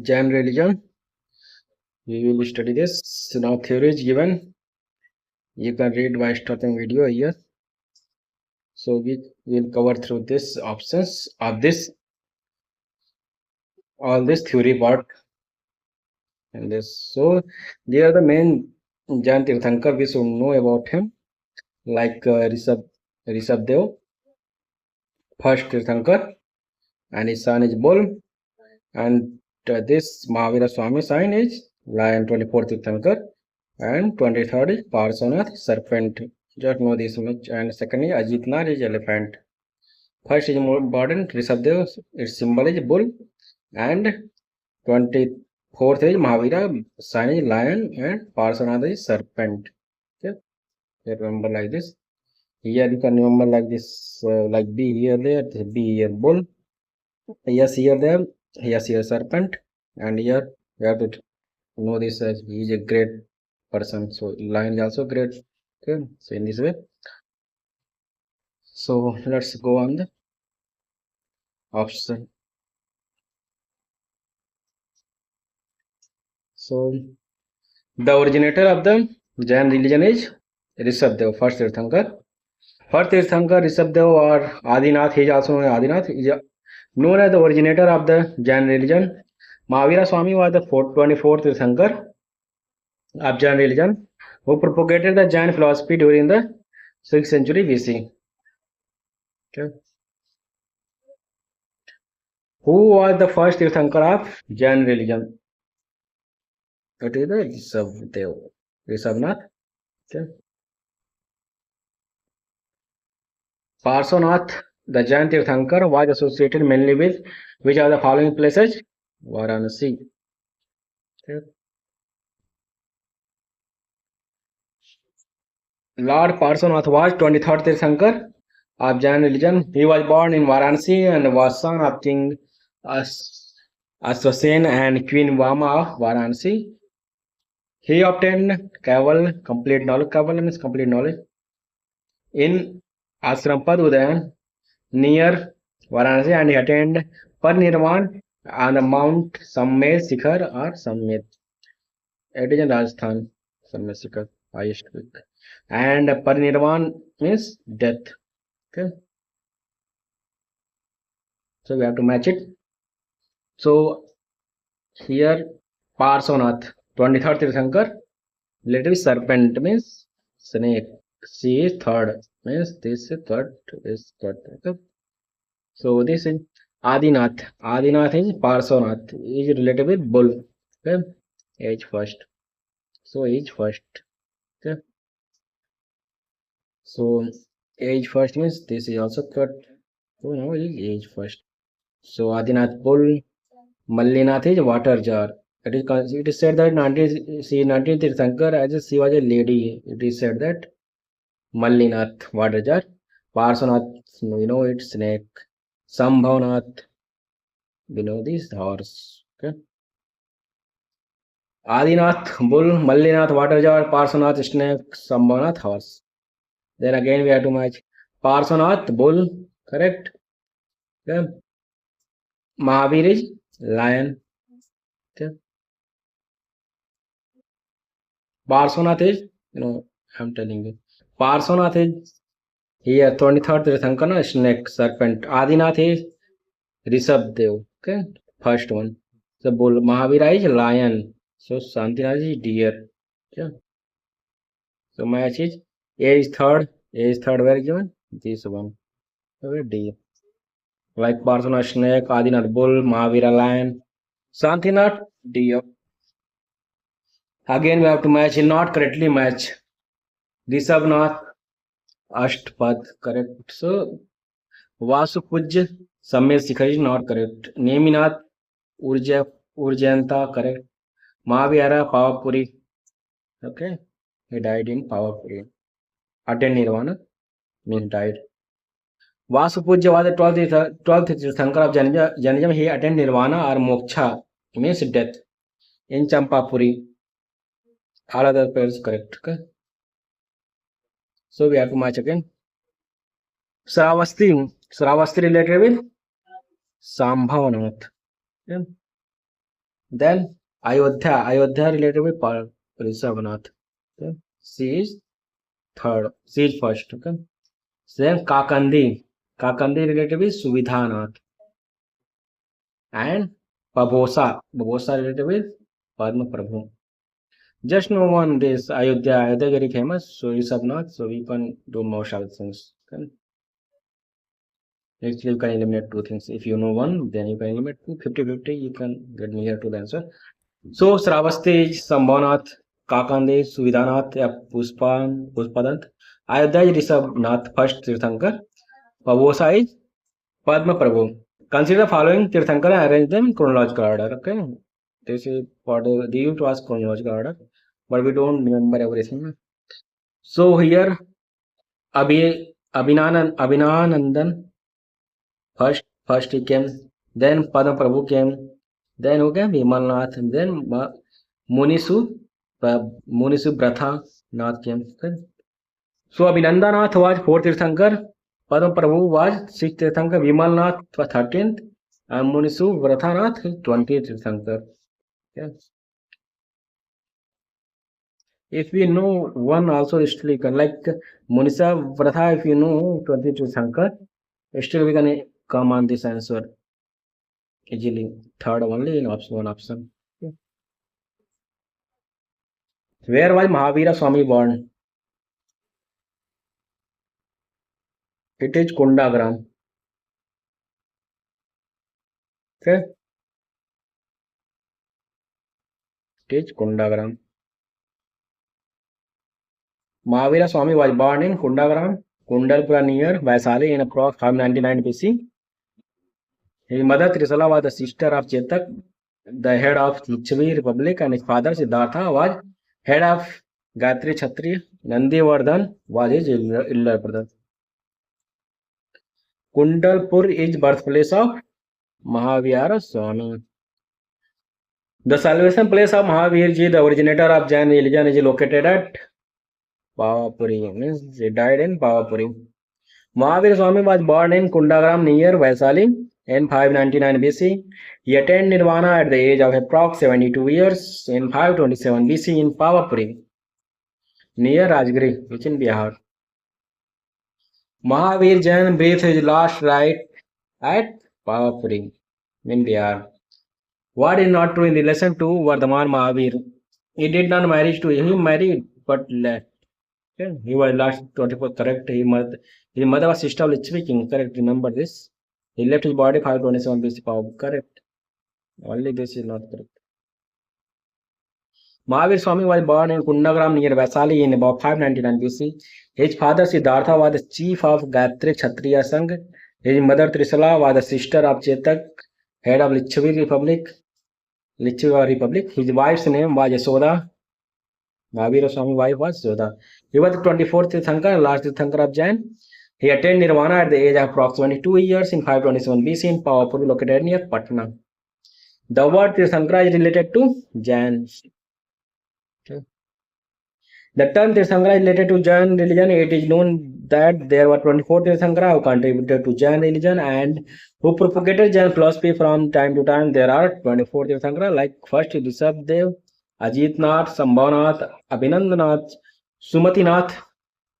Jain religion. We will study this. Now theory is given. You can read by stopping video here. So we will cover through this options of this all this theory part and this. So they are the main Jain Tirthankar we should know about him, like Rishabh first Tirthankar, and his son is Bull, and this Mahavira Swami sign is Lion 24th Tirthankar, and 23rd is Parshvanath Serpent. Just know this much. And second is Ajitnath is elephant. First is more important, Rishabdev, its symbol is bull, and 24th is Mahavira, sign is lion, and Parshvanath is serpent. Okay, remember like this. Here you can remember like this, like B here, there, B here, bull, yes here, there, yes here, serpent, and here you have to know this as he is a great person. So lion is also great. Okay, so in this way. So let's go on the option. So the originator of the Jain religion is Rishabdev, first Tirthankar. First Tirthankar Rishabdev or Adinath, he is also known as Adinath, is known as the originator of the Jain religion. Mahavira Swami was the 24th Tirthankar of Jain religion, who propagated the Jain philosophy during the 6th century BC. Okay. Who was the first Tirthankar of Jain religion? It is the Rishabdev, Rishabnath. Okay. Parshvanath, the Jain Tirthankar, was associated mainly with which are the following places? Varanasi. Okay. Lord Parshvanath was 23rd Tirthankar of Jain religion. He was born in Varanasi and was son of King Aswasen and Queen Vama of Varanasi. He obtained Kaval, complete knowledge. Kaval means complete knowledge in Ashram Pad Udayan near Varanasi, and he attained Parinirvan on the Mount Sammed Shikhar or Sammed. It is in Rajasthan, Sammed Shikhar, highest peak. And Parinirvan means death. Okay. So we have to match it. So here Parshvanath, 23rd Tirthankar, relative serpent means snake. C is third, means this is third, is third. Okay. So this is Adinath. Adinath is Parshvanath, is related with bull. Okay. Age first. So age first. Okay. So age first means this is also third. So now it is age first. So Adinath bull, Mallinath is water jar. It is said that 19th Tirthankar, as she was a lady, it is said that Mallinath, water jar. Parshvanath, you know it's snake. Sambhavnath, you know this horse. Okay. Adinath, bull, Mallinath, water jar, Parshvanath, snake, Sambhavnath, horse. Then again we have to match. Parshvanath, bull, correct. Okay. Mahavir is lion. Okay. Parshvanath is, I'm telling you. Parshvanath is here 23rd Tirthankar, snake, serpent. Adinath is Rishabdev. Okay. First one. So bull. Mahavira is lion. So Shantinath is deer. Okay. So match is A is third. A is third where given? This one. Okay, D. Like Parshvanath snake, Adinath bull, Mahavira lion, Shantinath deer. Again we have to match, not correctly match. Rishabnath Ashtpad, correct. So Vasupuj Sammed Shikhar is not correct. Neminath Urjanta, correct. Mahavira Pavapuri, okay. He died in Pavapuri. Attained Nirvana means died. Vasupuja was the 12th Tirthankar of Jainism. He attained Nirvana or Moksha means death in Champapuri. All other pairs correct. Okay. So we have to match again. Sravasti related with Sambhavanath. Okay. Then Ayodhya related with Rishabhanath. Okay. She is third. She is first. Okay. Then Kakandi related with Suvidhanath. And Babosa related with Padma Prabhu. Just know one this Ayodhya very famous, so Rishabhanath, so we can do most of the things. Okay. Actually, you can eliminate two things. If you know one, then you can eliminate two. 50-50, you can get me here to the answer. So Sravasti is Sambhanath, Kakande, Suvidhanath, या Puspadant. Ayodhya is Rishabhnath, first Tirthankar. Pavosa is Padma Prabhu. Consider the following Tirthankar and arrange them in chronological order. Okay, this is for the you to ask chronological order, but we don't remember everything. So here Abhinanandan first he came, then Padma Prabhu came, then who came? Vimalnath, then Munisu Munisu Bratha Nath came. Okay. So Abhinandanath was fourth Tirthankar, Padma Prabhu was sixth Tirthankar, Vimalnath was 13th, and Munisu Vrathanath is 20th Tirthankar. Okay. If we know one also still we can like Munisa Vratha, if you know 20th Tirthankar, still we can come on this answer easily. Third only in option one option. Okay. Where was Mahavira Swami born? It is Kundagram. Okay, it is Kundagram. Mahavira Swami was born in Kundagram, Kundalpura near Vaisali in approx 599 BC. His mother Trisala was the sister of Chetak, the head of Lichavi Republic, and his father Siddhartha was head of Gayatri Kshatriya. Nandivardhan was his elder brother. Kundalpur is birthplace of Mahavira Swami. The salvation place of Mahavirji, the originator of Jain religion, is located at Pavapuri. Means he died in Pavapuri. Mahavir Swami was born in Kundagram near Vaisali in 599 BC. He attained Nirvana at the age of approx 72 years in 527 BC in Pavapuri, near Rajgiri, which in Bihar. Mahavir Jain breathed his last right at Pavapuri, in Bihar. What is not true in relation to Vardhaman Mahavir? He did not marry to him, married, but left. Okay. He was last 24, correct. His mother was sister of Lichvi king, correct. Remember this. He left his body 527 BC power, correct. Only this is not correct. Mahavir Swami was born in Kundagram near Vaisali in about 599 BC. His father Siddhartha was the chief of Gayatri Kshatriya Sangh. His mother Trisala was the sister of Chetak, head of Lichvi Republic. His wife's name was Yasoda. Mahavira Swami wife was Yashoda. He was the 24th Tirthankar, last Tirthankar of Jain. He attained Nirvana at the age of approximately 2 years in 527 BC in Pavapur, located near Patna. The word Tirthankara is related to Jain. Okay. The term Tirthankara is related to Jain religion. It is known that there were 24 Tirthankara who contributed to Jain religion and who propagated Jain philosophy from time to time. There are 24 Tirthankara, like first Rishabdev, Ajitnath, Sambhanath, Abhinandanath, Sumatinath,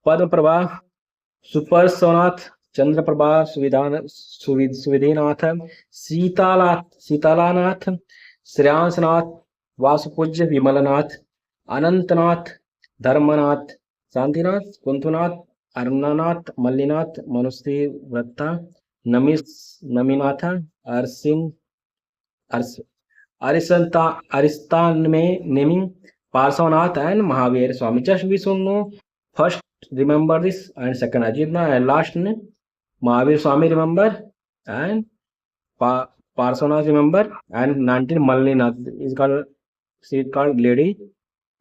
Padmaprabha, Suparsonath, Chandraprabha, Suvidhinath, Sitalanath, Sriyansanath, Vasupujya Vimalanath, Anantanath, Dharmanath, Santinath, Kuntunath, Arnanath, Mallinath, Manusri Vratta, Naminatha, Aristan में naming Parsavanath and Mahavir Swami. Just we should know first remember this and second Ajitna and last name Mahavir Swami remember and Parsavanath remember and 19 Malinath is called she is called Lady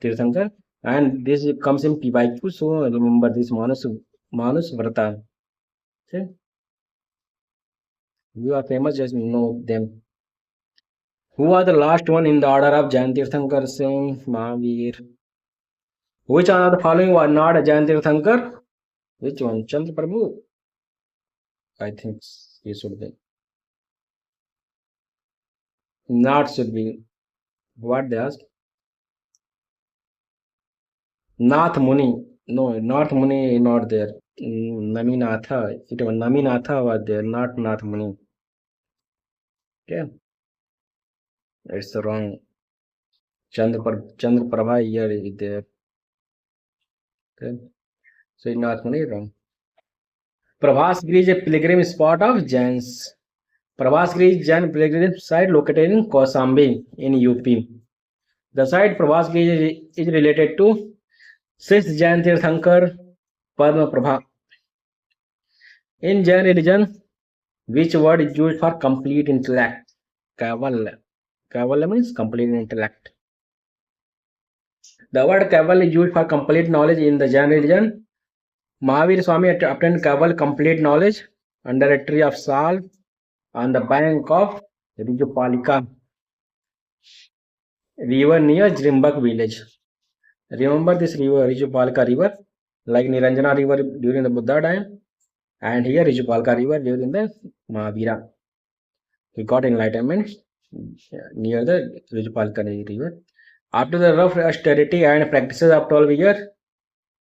Tirthankar and this comes in P2 so remember this Manus Vrata. Okay? You are famous just know them. Who are the last one in the order of Jain Tirthankar Singh Mahavir? Which one of the following was not a Jain Tirthankar? Which one? Chandra Prabhu? I think he should be. Not should be. What they asked? Nath Muni. No, Nath Muni not there. Naminatha. It was Naminatha was there, not Nath Muni. Okay, it's wrong. Chandra Prabha here is there. Okay, so Nath Muni is wrong. Prabhasgiri is a pilgrim spot of Jains. Prabhasgiri is Jain pilgrim site located in Kausambi in UP. The site Prabhasgiri is related to sixth Jain Tirthankar Padma Prabha. In Jain religion, which word is used for complete intellect? Kaval. Kaval means complete intellect. The word Kaval is used for complete knowledge in the Jain religion. Mahavir Swami obtained Kaval complete knowledge under a tree of sal on the bank of Rijupalika river near Jrimbak village. Remember this river, Rijupalika river, like Niranjana river during the Buddha time, and here Rijupalika river during the Mahavira. He got enlightenment near the Rijupalika river. After the rough austerity and practices of 12 years,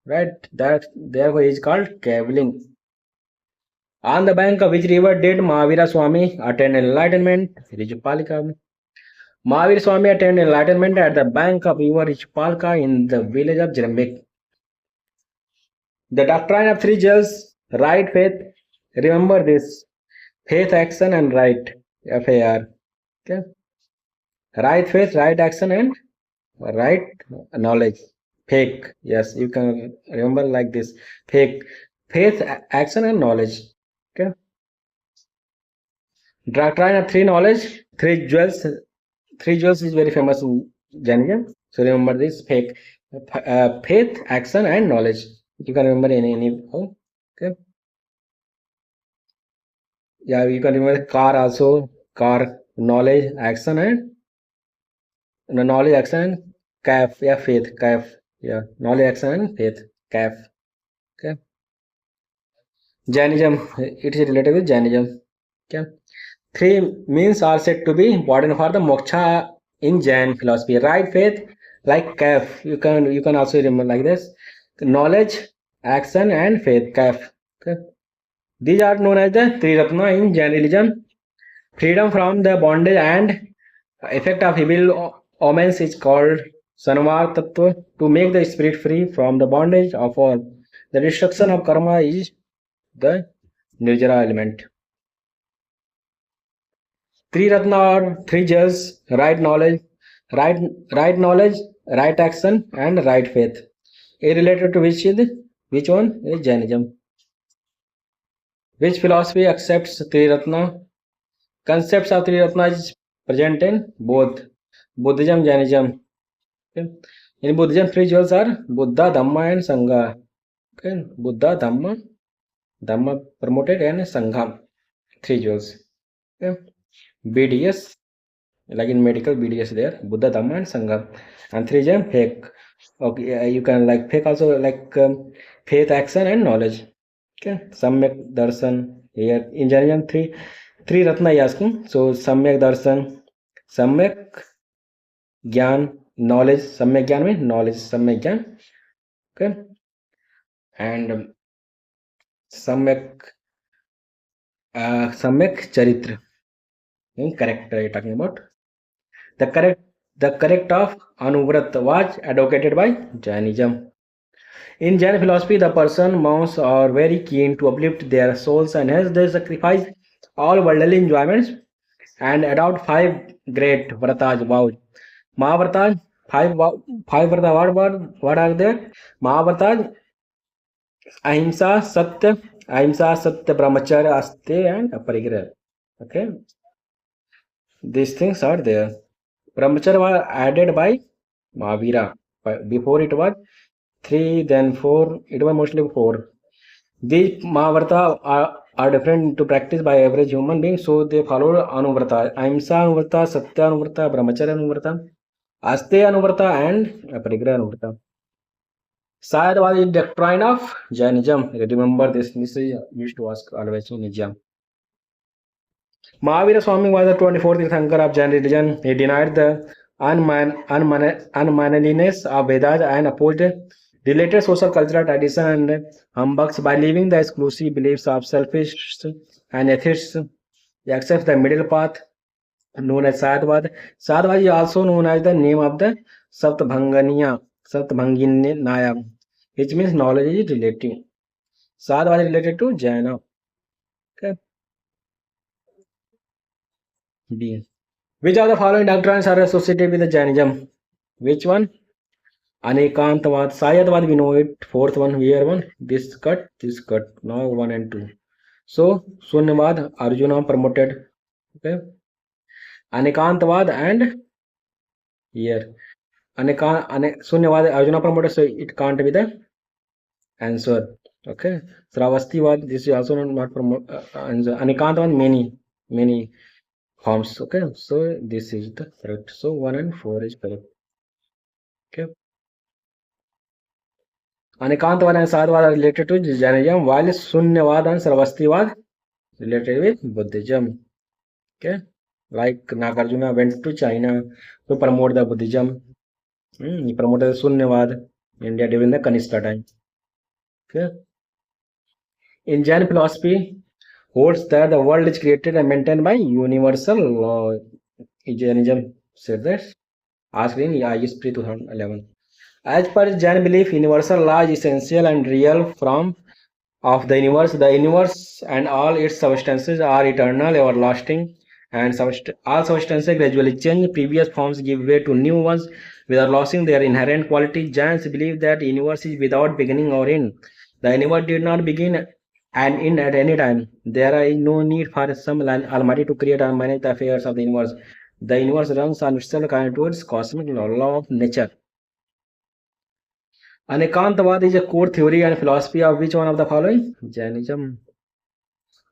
right, that therefore is called cavilling. On the bank of which river did Mahavira Swami attain enlightenment? Rijupalika. Mahavir Swami attained enlightenment at the bank of river Rijupalika in the village of Jrambik. The doctrine of three jewels, right faith, remember this, faith, action and right, FAR. Okay. Right faith, right action and right knowledge. Fake, yes, you can remember like this, fake, faith, action and knowledge. Okay. Doctrine of three knowledge, three jewels. Three jewels is very famous in Jainism. So remember this, fake, faith, action and knowledge. You can remember any okay. Yeah, you can remember car also, car, knowledge, action and knowledge, action and calf, yeah, faith, calf, yeah, knowledge, action and faith, calf. Okay. Jainism, it is related with Jainism. Okay. Three means are said to be important for the moksha in Jain philosophy. Right faith, like calf. You can also remember like this. Knowledge, action, and faith, calf. Okay. These are known as the three ratna in Jain religion. Freedom from the bondage and effect of evil omens is called Sanvar Tattva. To make the spirit free from the bondage of all, the destruction of karma is the Nirjara element. Three ratna or three jewels: right knowledge, right knowledge, right action, and right faith. A related to which one is Jainism. Which philosophy accepts three ratna? Concepts of three ratna is present in both Buddhism, Jainism. Okay. In Buddhism, three jewels are Buddha, Dhamma, and Sangha. Okay. Buddha, Dhamma promoted, and Sangha. Three jewels. Okay. BDS, like in medical BDS there, Buddha, Dhamma and Sangha. And three gem fake. Okay, you can like fake also like faith, action and knowledge. Okay, Samyak Darshan here in Jainism three ratna is asking. So Samyak Darshan, Samyak Gyan, knowledge. Samyak Gyan means knowledge. Samyak Gyan. Okay, and Samyak Samyak Charitra. Character you're talking about. The correct of Anuvrat was advocated by Jainism. In Jain philosophy, the person, monks are very keen to uplift their souls and hence they sacrifice all worldly enjoyments and adopt five great vratas, vows. Mahavratas, five vratas, what are there? Mahavratas, ahimsa, satya, brahmacharya, aste and aparigraha. Okay, these things are there. Brahmacharya was added by Mahavira. Before it was 3, then 4, it was mostly 4. These Mahavrata are different to practice by average human beings, so they follow Anuvrata. Ahimsa Anuvrata, Satya Anuvrata, Brahmacharya Anuvrata, Aste Anuvrata, and Parigraha Anuvrata. Sayad was the doctrine of Jainism. Remember this is used to ask always in exam. Mahavira Swami was the 24th Tirthankar of Jain religion. He denied the unmanliness of Vedas and opposed related social cultural tradition and humbugs by leaving the exclusive beliefs of selfish and atheists. He accepts the middle path known as Sadvad. Sadvad is also known as the name of the Saptbhanginaya, which means knowledge is relative. Sadvad is related to Jaina. Okay. B. Which of the following doctrines are associated with the Jainism? Which one? Anekantavad, Sayadvad, we know it. Fourth one, here one. This cut. Now one and two. So, Sunyavad, Arjuna promoted. Okay. Anekantavad and here. Sunyavad, Arjuna promoted, so it can't be the answer. Okay. Sravastivavad, this is also not promoted. Answer. Anekantavad, many forms. Okay. So, this is the correct. So, 1 and 4 is correct. Okay. Anekantavad and Sadvad are related to Jainism, while Sunyavad and Sarvastivavad related with Buddhism. Okay, like Nagarjuna went to China to promote the Buddhism. He promoted Sunyavad in India during the Kanishka time. Okay, in Jain philosophy, holds that the world is created and maintained by universal law. Jainism said that, asked in ISP 2011. As per Jain belief, universal law is essential and real from of the universe. The universe and all its substances are eternal, everlasting, and all substances gradually change. Previous forms give way to new ones without losing their inherent quality. Giants believe that the universe is without beginning or end. The universe did not begin and end at any time. There is no need for some Almighty to create or manage the affairs of the universe. The universe runs on itself according to its cosmic law of nature. Anekantavad is a core theory and philosophy of which one of the following? Jainism.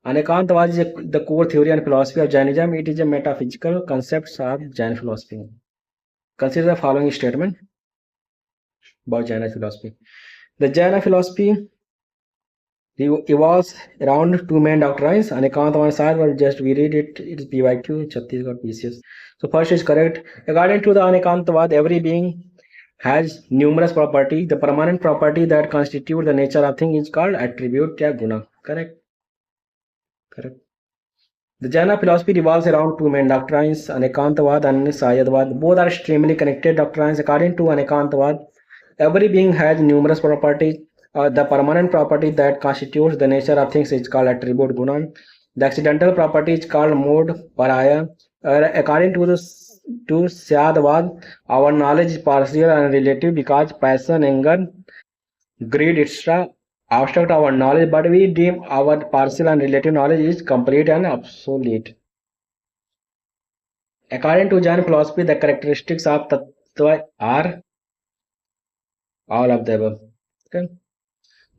Anekantavad is the core theory and philosophy of Jainism. It is a metaphysical concept of Jain philosophy. Consider the following statement about Jaina philosophy. The Jaina philosophy evolves around two main doctrines. Anekantavad and Sadvad, just we read it, it is PYQ, Chhattisgarh PCS. So first is correct. According to the Anekantavad, every being has numerous properties. The permanent property that constitute the nature of thing is called attribute or guna. Correct? Correct. The Jaina philosophy revolves around two main doctrines, Anekantavad and Sayadvad. Both are extremely connected doctrines. According to Anekantavad, every being has numerous properties. The permanent property that constitutes the nature of things is called attribute guna. The accidental property is called mode paraya. According to Syadvad, our knowledge is partial and relative because passion, anger, greed, etc. obstruct our knowledge, but we deem our partial and relative knowledge is complete and obsolete. According to Jain philosophy, the characteristics of tattva are all of the above. Okay.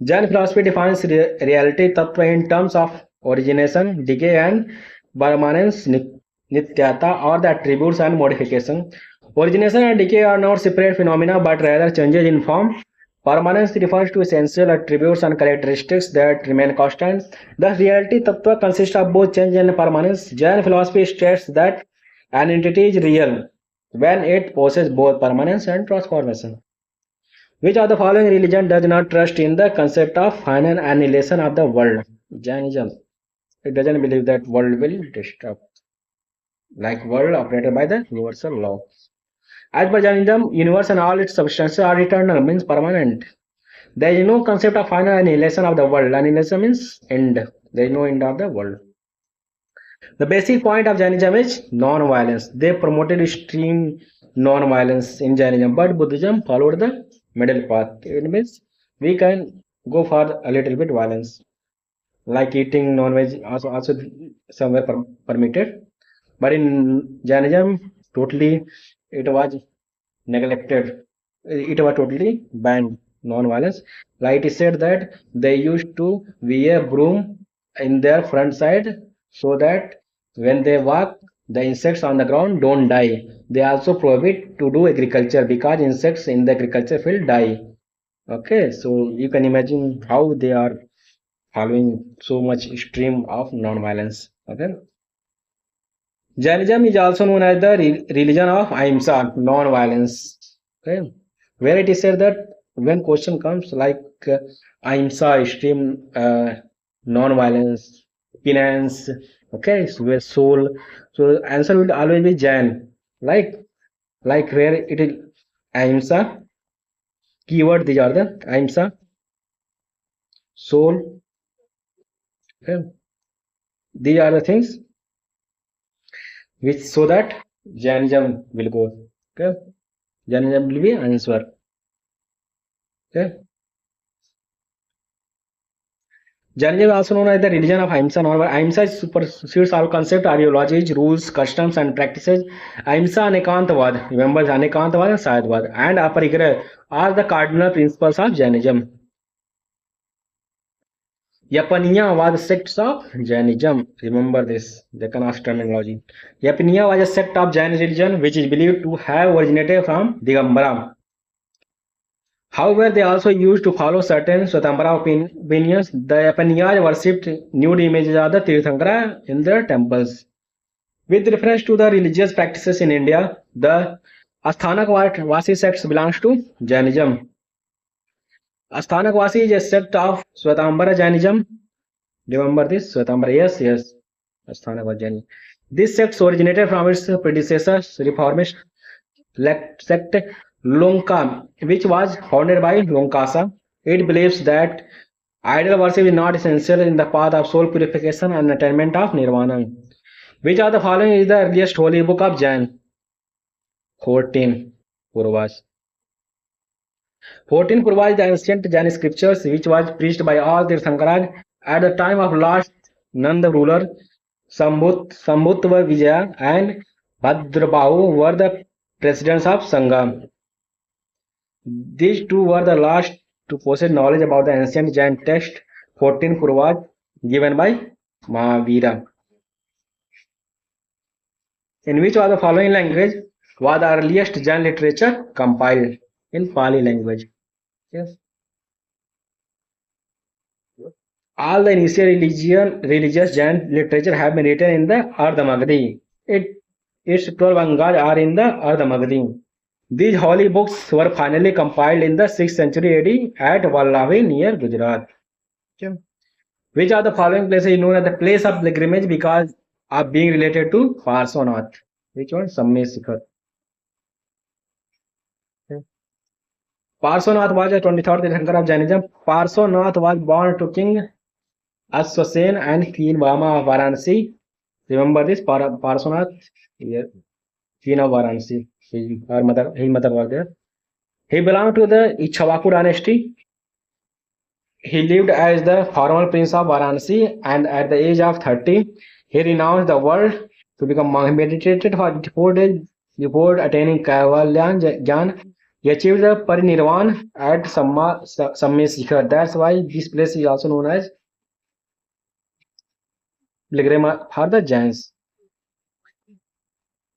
Jain philosophy defines reality tattva in terms of origination, decay, and permanence, nityata, or the attributes and modification. Origination and decay are not separate phenomena but rather changes in form. Permanence refers to essential attributes and characteristics that remain constant. Thus, reality tattva consists of both change and permanence. Jain philosophy states that an entity is real when it possesses both permanence and transformation. Which of the following religion does not trust in the concept of final annihilation of the world? Jainism. It doesn't believe that world will disturb, like world operated by the universal law. As per Jainism, universe and all its substances are eternal, means permanent. There is no concept of final annihilation of the world. Annihilation means end. There is no end of the world. The basic point of Jainism is non-violence. They promoted extreme non-violence in Jainism, but Buddhism followed the middle path. It means we can go for a little bit violence, like eating non-veg, also somewhere permitted. But in Jainism, totally it was neglected. It was totally banned non-violence. Like it said that they used to wear broom in their front side so that when they walk, the insects on the ground don't die. They also prohibit to do agriculture because insects in the agriculture field die. Okay, so you can imagine how they are following so much extreme of non-violence. Okay. Jainism is also known as the religion of Ahimsa, non-violence. Okay, where it is said that when question comes like Ahimsa, extreme non-violence, penance, okay, so where soul, so answer will always be Jain. Like where it is Ahimsa, keyword these are the Ahimsa, soul, okay, these are the things which so that Jainism will go. Okay, Jainism will be answer. Okay. Jainism is also known as the religion of Ahimsa. However, Ahimsa supersedes all concepts, ideologies, rules, customs, and practices. Ahimsa, Anekantavad, remember Anekantavad and Sayadvad, and Aparigraha are the cardinal principles of Jainism. Yapaniya was a sect of Jainism. Remember this, the caste terminology. Yapaniya was a sect of Jain religion which is believed to have originated from Digambara. However, they also used to follow certain Swatambara opinions. The Yapaniyas worshipped nude images of the Tirthankara in their temples. With reference to the religious practices in India, the Asthanakvasi sect belongs to Jainism. Asthanakvasi is a sect of Swatambara Jainism. Remember this? Swatambara, yes. Asthanakvasi Jainism. This sect originated from its predecessors, reformist sect Lonka, which was founded by Lonkasa. It believes that idol worship is not essential in the path of soul purification and attainment of nirvana. Which of the following is the earliest holy book of Jain? 14 Purvas. 14 Purvas is the ancient Jain scriptures which was preached by all Tirthankaras at the time of last Nanda ruler Sambhutva Vijaya and Bhadrabahu were the presidents of Sangha. These two were the last to possess knowledge about the ancient Jain text 14 Purvas given by Mahavira. In which of the following language was the earliest Jain literature compiled? In Pali language. Yes. All the initial religious Jain literature have been written in the Ardhamagadi. Its 12 Angas are in the Ardhamagadi. These holy books were finally compiled in the 6th century AD at Vallavi near Gujarat. Okay. Which of the following places is known as the place of pilgrimage because of being related to Parsonath? Which one? Samme Sikhar. Okay. Parsonath was the 23rd Tirthankar of Jainism. Parsonath was born to King Aswasen and Queen Bama of Varanasi. Remember this Parsonath? Yeah. Queen of Varanasi. His mother was there. He belonged to the Ichhawaku dynasty. He lived as the former prince of Varanasi and at the age of 30, he renounced the world to become monk. He meditated for 4 days before attaining Kaivalyan Jnana. He achieved the Parinirvan at Samme Sikhar. That's why this place is also known as pilgrim for the Jains.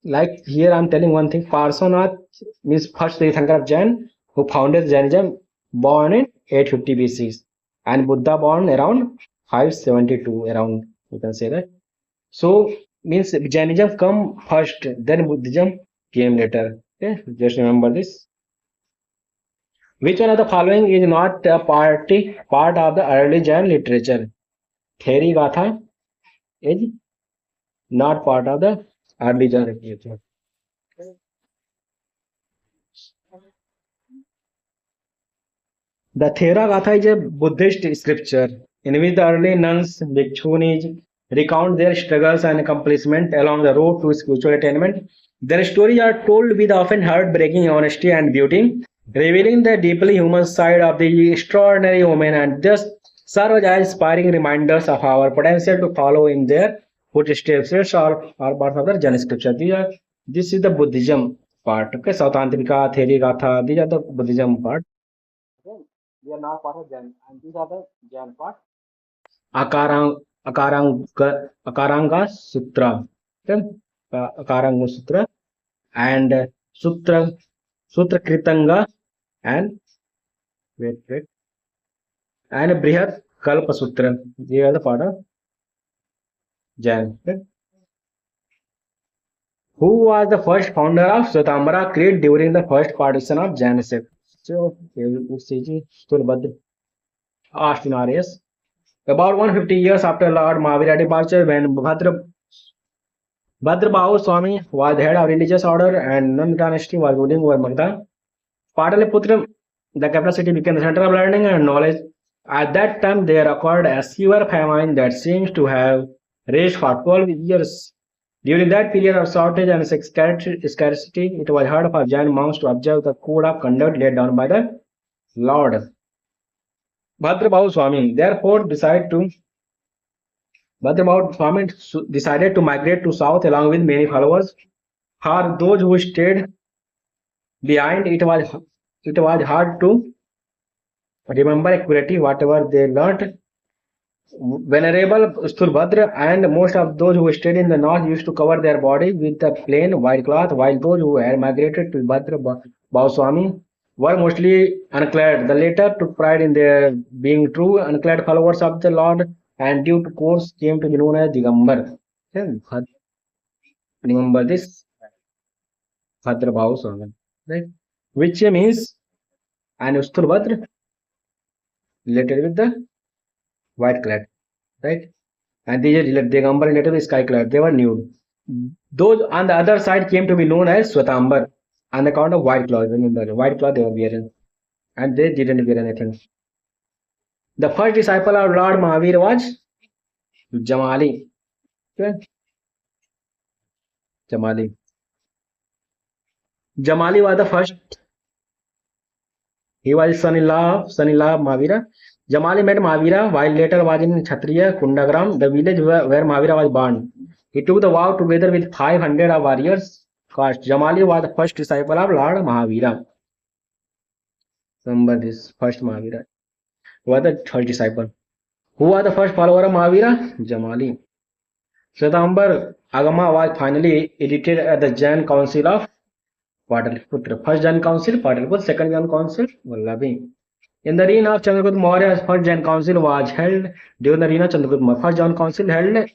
Like here I'm telling one thing, Parsonath means first Tirthankar of Jain who founded Jainism born in 850 BC and Buddha born around 572 around you can say that. So means Jainism come first, then Buddhism came later. Okay, just remember this. Which one of the following is not a part of the early Jain literature? Theri Gatha is not part of the early Jain literature. The Theravada is a Buddhist scripture in which the early nuns, bhikshunis, recount their struggles and accomplishments along the road to spiritual attainment. Their stories are told with often heartbreaking honesty and beauty, revealing the deeply human side of the extraordinary woman and thus serve as inspiring reminders of our potential to follow in their footsteps. These are part of the Jain scripture. This is the Buddhism part. Okay, Sautantrika, Therigatha, these are the Buddhism part. Okay, they are not part of Jain, and these are the Jain part. Akarang, Akaranga Sutra, okay? Akaranga Sutra and Sutra Kritanga and wait and Brihat Kalpa Sutra. They are the part of Jain. Okay? Who was the first founder of Swetambara Creed during the first partition of Jainism? So, CG Stulbadr Astinarius. About 150 years after Lord Mahavira departure, when Bhadrabahu Swami was the head of religious order and Nand dynasty was ruling over Magda, Pataliputra, the capital city, became the center of learning and knowledge. At that time, there occurred a severe famine that seems to have raged for 12 years. During that period of shortage and scarcity, it was hard for Jain monks to observe the code of conduct laid down by the Lord. Bhadrabahu Swami therefore decided to migrate to south along with many followers. For those who stayed behind, it was hard to remember accurately whatever they learnt. Venerable Stulbhadra and most of those who stayed in the north used to cover their body with a plain white cloth, while those who had migrated to Bhadra Bhavaswami were mostly unclad. The latter took pride in their being true unclad followers of the Lord and due to course came to be known as Digambar. Yeah, remember this Bhadra Bhavaswami, right? Which means and Stulbhadra related with the white clad, right? And these Digambar related with sky clad. They were nude. Those on the other side came to be known as Swatambar on account of white cloth. Remember, white cloth they were wearing, and they didn't wear anything. The first disciple of Lord Mahavir was Jamali. Okay? Jamali. Jamali was the first. He was son-in-law of Mahavira. Jamali met Mahavira while later was in Kshatriya Kundagram, the village where Mahavira was born. He took the vow together with 500 of warriors. Caste. Jamali was the first disciple of Lord Mahavira. Remember this first Mahavira. Who was the first disciple? Who was the first follower of Mahavira? Jamali. Shwetambar Agama was finally edited at the Jain Council of Pataliputra. First Jain Council, Pataliputra. Second Jain Council, Vallabhi. In the reign of Chandragupta Maurya, first Jain Council was held during the reign of Chandragupta Maurya. First Jain Council held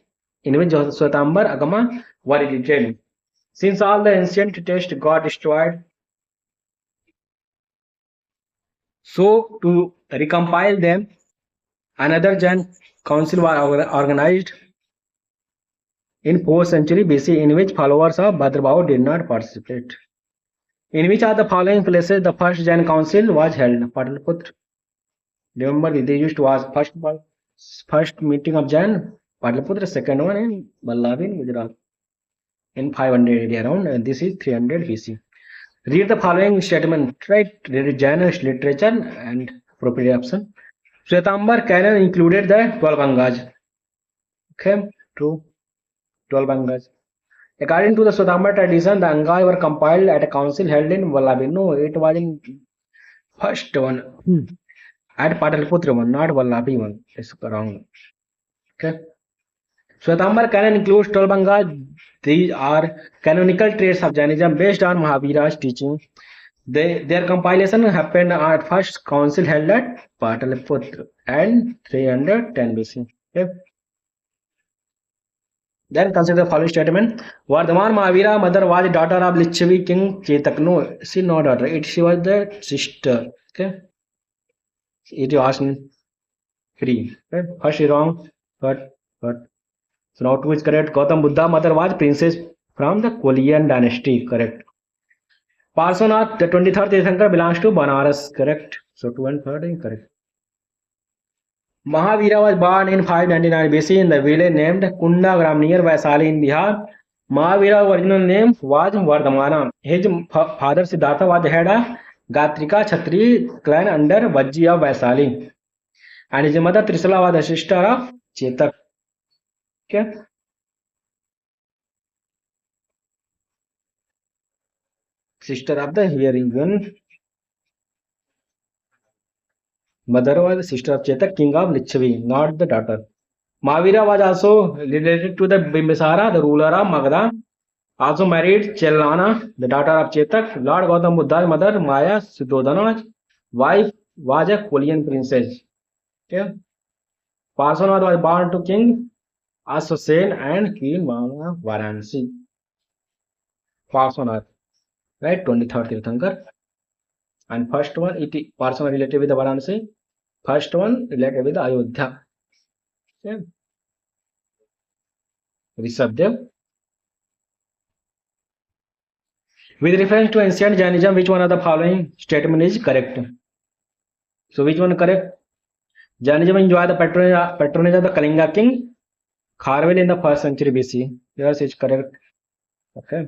in which Shwetambar Agama were edited. Since all the ancient texts got destroyed, so to recompile them, another Jain council was organized in 4th century BC in which followers of Bhadrabahu did not participate. In which are the following places the first Jain council was held? Pataliputra. Remember they used to ask first meeting of Jain, Pataliputra, second one in Vallabhi, Gujarat in 500 AD around, and this is 300 BC. Read the following statement, right? Read Jain literature and appropriate option. Shwetambar canon included the 12 Angas. Okay, true. 12 Angas. According to the Shwetambar tradition, the Angas were compiled at a council held in Vallabhi. No, it was in first one. At Pataliputra one, not Vallabhi one. It's wrong. Okay. Shwetambar canon includes 12 Angas. These are canonical traits of Jainism based on Mahavira's teaching. Their compilation happened at first council held at Pataliputra and 310 BC. Okay. Then consider the following statement. Vardhaman Mahavira mother was daughter of Lichavi king Chetak. No, she not daughter. She was the sister. Okay. It was three. Okay. First is wrong. Third. So now two is correct. Gautam Buddha mother was princess from the Kolian dynasty. Correct. Parshvanath, the 23rd Tirthankar, belongs to Banaras. Correct. So 2 and 3 is correct. Mahavira was born in 599 BC in the village named Kundagram near Vaisali in Bihar. Mahavira's original name was Vardhamana. His father Siddhartha was the head of Ghatanachakra clan under Vajji of Vaisali. And his mother Trisala was the sister of Chetak. Okay. Sister of the hearing one. Mother was the sister of Chetak, king of Lichavi, not the daughter. Mahavira was also related to the Bimbisara, the ruler of Magadha. Also married Chelana, the daughter of Chetak. Lord Gautam Buddha's mother, Maya Suddhodana's wife, was a Kolian princess. Okay. Parshvanath was born to King Ashosen and Queen Varanasi. pass on earth, right? 23rd Tirthankar. And first one, person related with the Varanasi. First one related with the Ayodhya. Okay. Rishabdev. With reference to ancient Jainism, which one of the following statement is correct? So which one correct? Jainism enjoyed the patronage of the Kalinga king Kharvel in the 1st century BC. Yes, it's correct. Okay.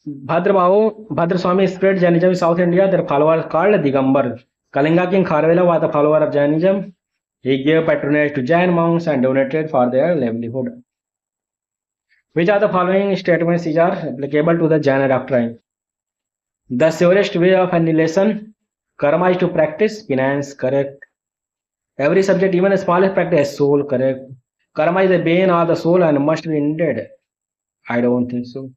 Bhadraswamy spread Jainism in South India. Their followers called Digambar. Kalinga king Kharvela was the follower of Jainism. He gave patronage to Jain monks and donated for their livelihood. Which are the following statements are applicable to the Jaina doctrine? The surest way of annihilation, karma is to practice, penance, correct. Every subject, even the smallest practice, has soul, correct. Karma is the bane of the soul and must be ended. I don't think so.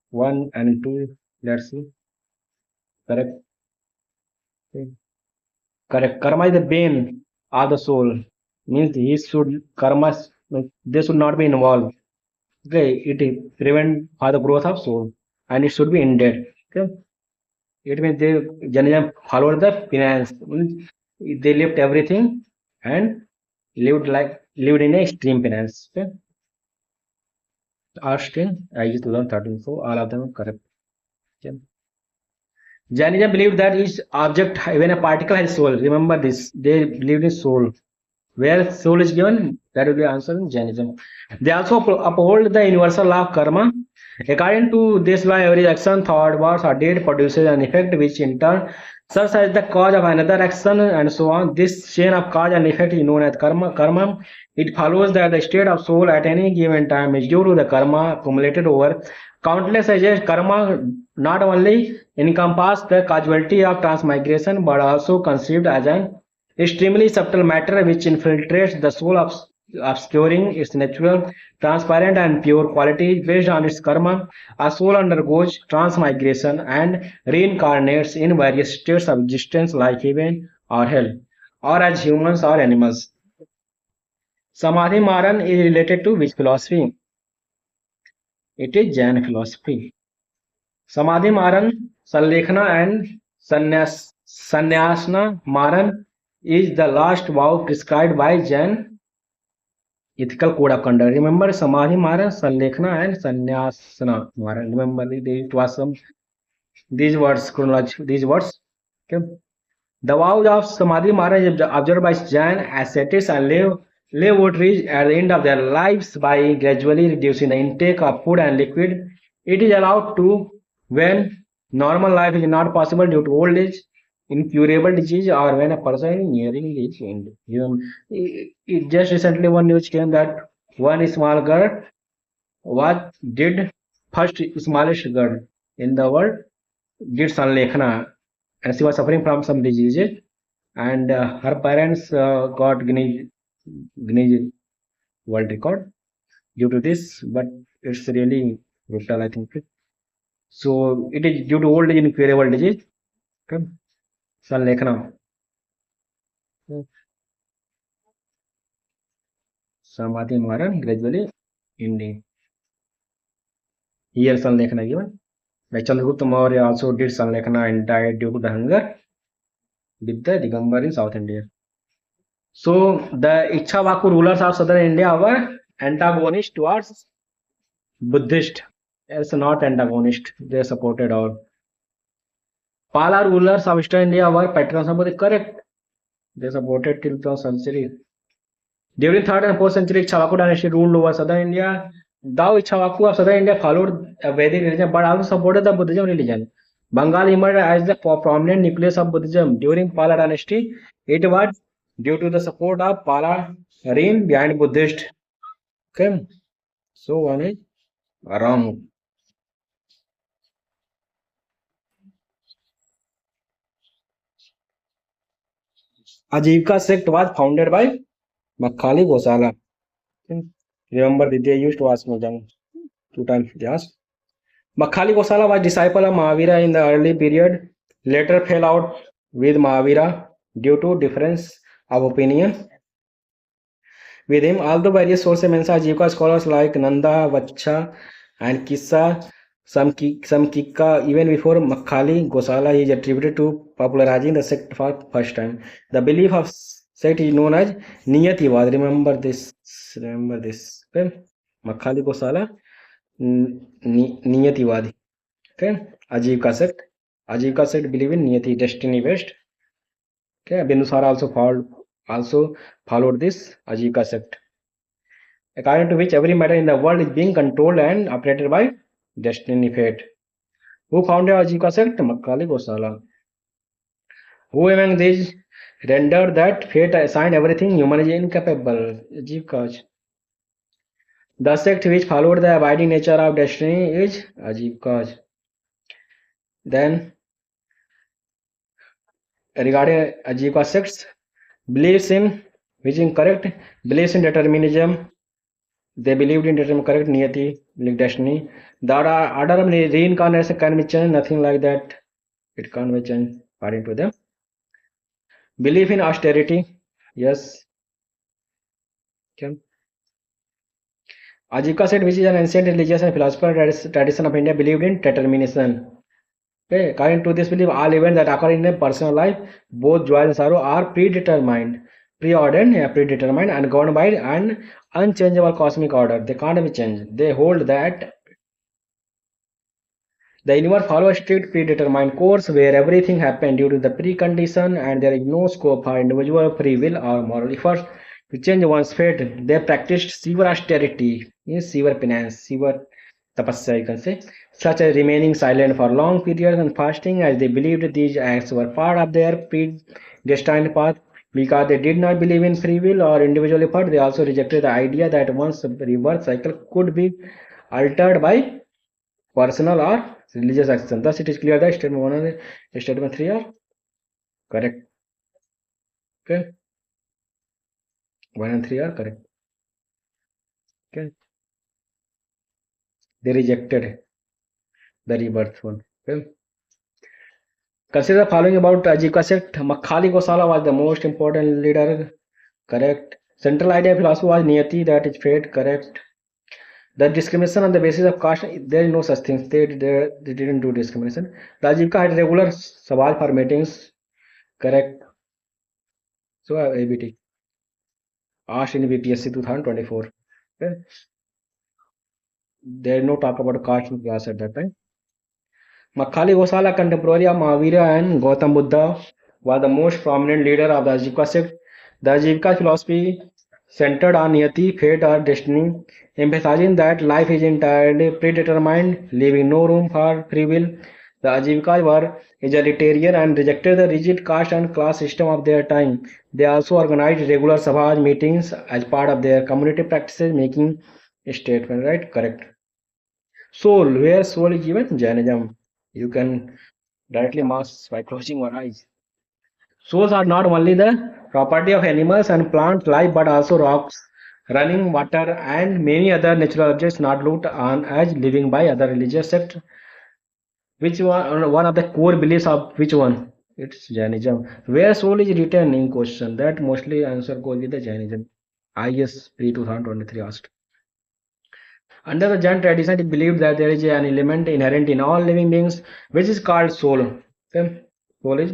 1 and 2, let's see. Correct. Okay. Correct. Karma is the bane of the soul. Means they should not be involved. Okay, it prevent for the growth of soul and it should be ended. Okay. It means Jainism followed the penance. They left everything and lived in a extreme penance. Okay. Austin, I is 2013, so all of them are correct. Okay. Jainism believed that each object, when a particle has soul, remember this, they believed in soul. Where soul is given, that will be answered in Jainism. They also uphold the universal law of karma. According to this law, every action, thought, words, or deed produces an effect which in turn serves as the cause of another action and so on. This chain of cause and effect is known as karma. It follows that the state of soul at any given time is due to the karma accumulated over countless ages. Karma not only encompasses the causality of transmigration but also conceived as an extremely subtle matter which infiltrates the soul, obscuring its natural, transparent, and pure qualities. Based on its karma, a soul undergoes transmigration and reincarnates in various states of existence like heaven or hell, or as humans or animals. Samadhi Maran is related to which philosophy? It is Jain philosophy. Samadhi Maran, Sanlekhana, and Sannyasana Maran is the last vow prescribed by Jain ethical code of conduct. Remember Samadhi Maran, Sanlekhana, and Sannyasana Maran. Remember it was these words, chronology, these words. Okay. The vows of Samadhi Maran is observed by Jain ascetics and lay votaries at the end of their lives by gradually reducing the intake of food and liquid. It is allowed to when normal life is not possible due to old age, incurable disease, or when a person is nearing age end. Just recently one news came that one small girl did first smallest girl in the world did Sanlekhana and she was suffering from some diseases and her parents got Guinness World Record due to this, but it's really brutal, I think. So it is due to old age incurable disease. Okay. Sanlekhana. Samadhi Maran gradually ending. Here Sanlekhana given. Like Chandragupta Maurya also did Sanlekhana and died due to the hunger with the Digambar in South India. So the Ichhavaku rulers of southern India were antagonist towards Buddhist. It's not antagonist. They supported all. Pala rulers of eastern India were patrons of Buddha. Correct. They supported till 12th century. During 3rd and 4th century, Ichhavaku dynasty ruled over southern India. Though Ichhavaku of southern India followed a Vedic religion but also supported the Buddhism religion. Bengal emerged as the prominent nucleus of Buddhism during Pala dynasty. It was due to the support of Pala reign behind Buddhist. Okay, so one is wrong. Ajivika sect was founded by Makhali Gosala. Okay. Remember they used to ask me 2 times they asked. Makhali Gosala was disciple of Mahavira in the early period, later fell out with Mahavira due to difference of opinion with him. Although various sources mention Ajivika, scholars like Nanda Vacha And Kissa, some Kikka, even before Makhali Gosala is attributed to popularizing the sect for first time. The belief of sect is known as Niyativad. Remember this. Okay? Makhali Gosala, Niyativad. Okay? Ajivka sect. Ajivka sect believe in Niyati, destiny based. Okay? Binusara also followed this Ajivka sect, according to which every matter in the world is being controlled and operated by destiny fate. Who founded Ajivika sect? Makkali Gosala. Who among these rendered that fate assigned everything human is incapable? Ajivika. The sect which followed the abiding nature of destiny is Ajivika. Then, regarding Ajivika sects, beliefs in, which is incorrect, beliefs in determinism. They believed in determinism, correct, niyati, like destiny. The order of reincarnation can be changed, nothing like that. It can't be changed according to them. Belief in austerity, yes. Can. Ajika said, which is an ancient religious and philosophical tradition of India, believed in determination. Okay, according to this belief, all events that occur in a personal life, both joy and sorrow, are predetermined, preordained, predetermined, and governed by an unchangeable cosmic order. They can't be changed. They hold that the universe follows a strict predetermined course where everything happens due to the precondition and there is no scope for individual free will or moral efforts to change one's fate. They practiced severe austerity, means severe penance, severe tapasya, you can say, such as remaining silent for long periods and fasting, as they believed these acts were part of their predestined path. Because they did not believe in free will or individual effort, they also rejected the idea that one's rebirth cycle could be altered by personal or religious action. Thus, it is clear that statement 1 and statement 3 are correct. Okay, 1 and 3 are correct. Okay, they rejected the rebirth one. Okay. Consider the following about Ajivka sect. Makhali Gosala was the most important leader. Correct. Central idea of philosophy was Niyati, that is fate. Correct. The discrimination on the basis of caste, there is no such thing. They didn't do discrimination. The Ajivka had regular Savaj for meetings. Correct. So ABT. Asked in BPSC 2024. Okay. There is no talk about caste class at that time. Makhali Gosala, contemporary of Mahavira and Gautam Buddha, was the most prominent leader of the Ajivika sect. The Ajivika philosophy centered on Niyati, fate, or destiny, emphasizing that life is entirely predetermined, leaving no room for free will. The Ajivikas were egalitarian and rejected the rigid caste and class system of their time. They also organized regular Sabhas meetings as part of their community practices, making a statement, right? Correct. Soul, where soul is given? Jainism. You can directly mask by closing one eyes. Souls are not only the property of animals and plant life but also rocks, running water, and many other natural objects not looked on as living by other religious sects. Which one of the core beliefs of which one? It's Jainism. Where soul is written in question? That mostly answer goes with the Jainism. IS pre 2023 asked. Under the Jain tradition, it is believed that there is an element inherent in all living beings which is called soul. Okay? Soul is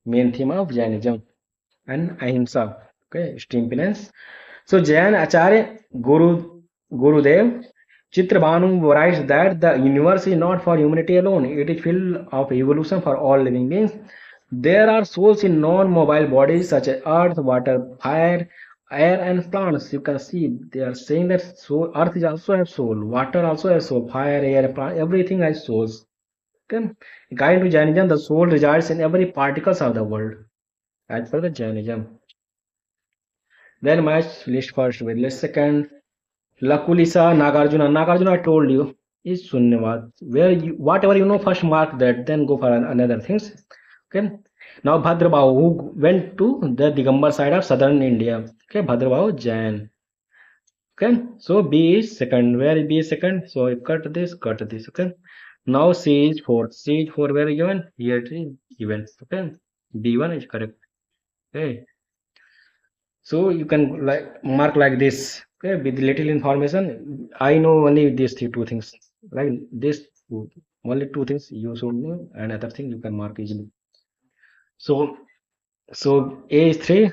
main theme of Jainism and Ahimsa. Okay, extreme penance. So Jain Acharya Gurudev Chitrabhanu writes that the universe is not for humanity alone. It is filled of evolution for all living beings. There are souls in non-mobile bodies such as earth, water, fire, air, and plants. You can see they are saying that soul, earth is also has soul, water also has soul, fire, air, plant, everything has souls. Okay. According to Jainism, the soul resides in every particles of the world. As per the Jainism. Then match list first with list second. Lakulisa Nagarjuna. Nagarjuna, I told you, is Sunyavad. Where you whatever you know, first mark that, then go for another things. Okay. Now Bhadrabhahu, who went to the Digambar side of southern India. Okay, Bhadrabhahu Jain. Okay, so B is second. Where B is second? So you cut this, cut this. Okay. Now C is fourth. C is four. Where given? Here it is given. Okay. B1 is correct. Okay. So you can like mark like this. Okay, with little information. I know only these two things. Like this, only two things you should know, and other thing you can mark easily. So, so A is 3,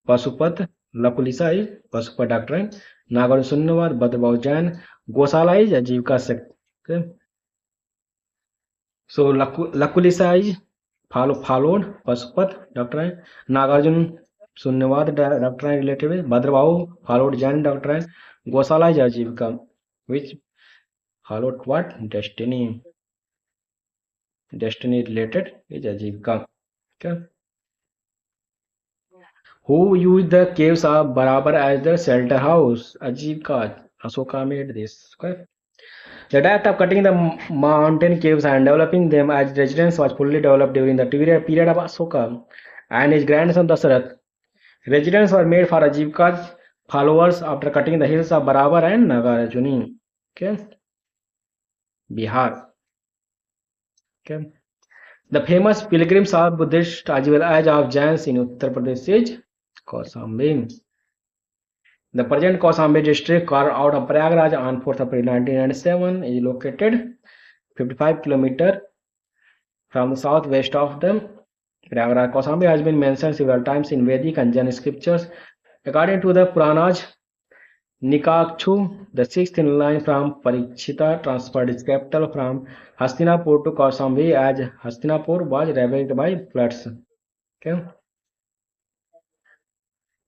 Pasupat, Lakulisa is Pasupat doctrine, Nagar Sunnavad, Bhadrabhav Jain, Gosala is Ajivika sect. Okay. So Lakulisa is followed Pasupat doctrine, Nagarjun Sunnavad doctrine related with Bhadrabhav followed Jain doctrine, Gosala is Ajivika, which followed what? Destiny related is Ajivika. Okay. Who used the caves of Barabar as the shelter house? Ajivika. Asoka made this. Okay. The act of cutting the mountain caves and developing them as residence was fully developed during the period of Asoka and his grandson Dasarath. Residence were made for Ajivka's followers after cutting the hills of Barabar and Nagarjuni. Okay. Bihar. Okay. The famous pilgrims of Buddhists as well as of Jains in Uttar Pradesh is Kausambi. The present Kausambi district carved out of Prayagraj on 4th April 1997 is located 55 km from the southwest of the Prayagraj. Kausambi has been mentioned several times in Vedic and Jain scriptures. According to the Puranas, Nikakshu, the sixth in line from Parikshita, transferred his capital from Hastinapur to Kausambi as Hastinapur was ravaged by floods. Okay.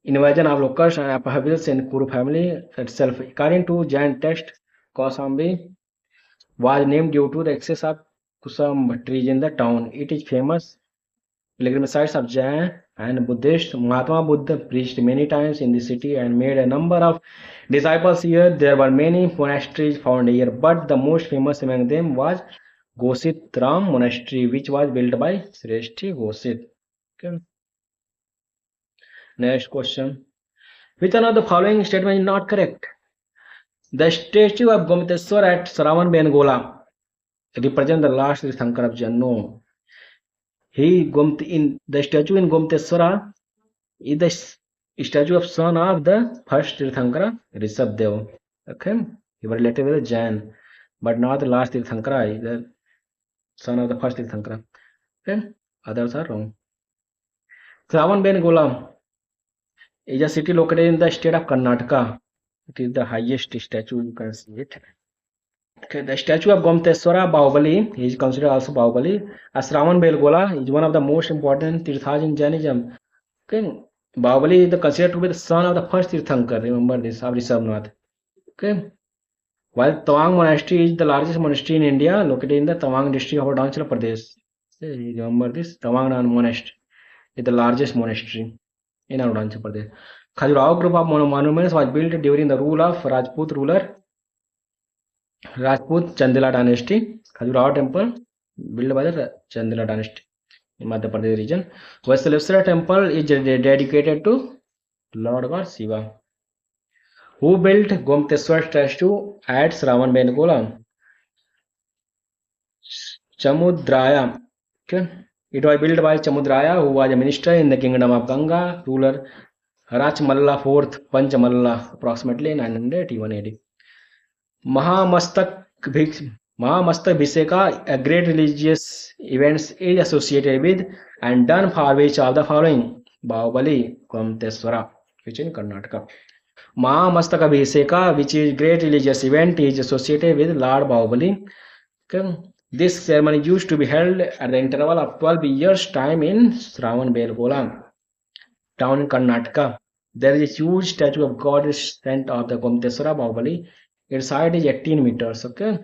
Invasion of locusts and upheavals in Kuru family itself. According to Jain text, Kausambi was named due to the excess of kusam trees in the town. It is famous pilgrimage sites of Jain and Buddhist. Mahatma Buddha preached many times in the city and made a number of disciples here. There were many monasteries found here, but the most famous among them was Gosit Ram Monastery, which was built by Sreshti Gosit. Okay. Next question. Which one of the following statement is not correct? The statue of Gomiteswar at Saravan Bengola represents the last Tirthankar of Jain. No. In the statue in Gomiteswara is the statue of son of the first Tirthankara, Rishabdev. Okay, he was related with Jain, but not the last Tirthankara, the son of the first Tirthankara. Okay, others are wrong. Sravan Bengola is a city located in the state of Karnataka. It is the highest statue, you can see it. Okay, the statue of Gomteswara Bahubali is considered also Bahubali. As Sravan Belgola is one of the most important tirthas in Jainism. Okay, Bahubali is considered to be the son of the first Tirthankar. Remember this, of Rishabnath. Okay, while Tawang Monastery is the largest monastery in India, located in the Tawang district of Arunachal Pradesh. Okay, remember this, Tawang Monastery is the largest monastery in Arunachal Pradesh. Khajuraho group of monuments was built during the rule of Rajput ruler Rajput Chandela dynasty. Khajuraho temple built by the Chandela dynasty in Madhya Pradesh region. Vaishnaviswara temple is dedicated to Lord God Shiva. Who built Gomteswar statue at Sravan Bengola? Chamudraya. Okay. It was built by Chamudraya, who was a minister in the kingdom of Ganga, ruler Rachmalla IV Panchamalla, approximately 981 AD. Mahamastak Bhiseka, a great religious event is associated with and done for which of the following? Bahubali, Gomteswara, which in Karnataka. Mahamastaka Bhiseka, which is great religious event, is associated with Lord Bahubali. Okay. This ceremony used to be held at the interval of 12 years' time in Sravan Belgola, town in Karnataka. There is a huge statue of goddess saint of the Gomteswara Bahubali. Its height is 18 meters. Okay.